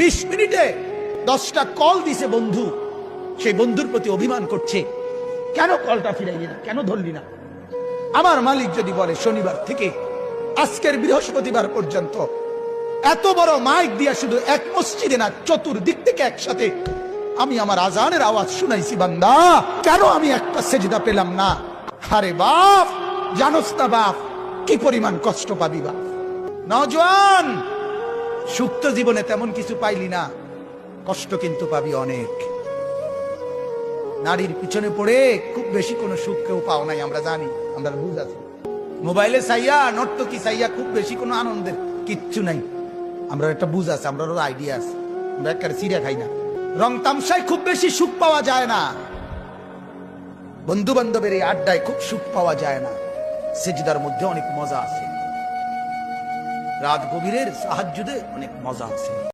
20 মিনিটে 10টা কল দিছে বন্ধু, সেই বন্ধুর প্রতি অভিমান করছে, কেন কলটা ফিরাইলি না, কেন ধরলি না। আমার মালিক যদি বলে শনিবার থেকে আজকের বৃহস্পতিবার পর্যন্ত এত বড় মাইক দিয়া শুধু এক মসজিদে না, চতুর্দিক থেকে একসাথে আমি আমার আজানের আওয়াজ শুনাইছি, বান্দা কেন আমি একটা সেজদা পেলাম না। আরে বাপ, জানোস না বাপ কি পরিমাণ কষ্ট পাবি বাপ। নওজোয়ান, সুপ্ত জীবনে তেমন কিছু পাইলি না, কষ্ট কিন্তু পাবি অনেক। নারীর পিছনে পড়ে খুব বেশি কোনো সুখ কেউ পাও নাই, আমরা জানি, আমরা বুঝ আছি। মোবাইলে চাইয়া, নর্তকী চাইয়া খুব বেশি কোনো আনন্দের কিচ্ছু নাই, আমরা একটা বুঝ আছে, আমরা আইডিয়া আছে, আমরা একটা চিড়া খাই না। রং তামসায় খুব বেশি সুখ পাওয়া যায় না, বন্ধু বান্ধবের এই আড্ডায় খুব সুখ পাওয়া যায় না। সেজদার মধ্যে অনেক মজা আছে, রাত গভীরের সাহায্যে অনেক মজা আছে।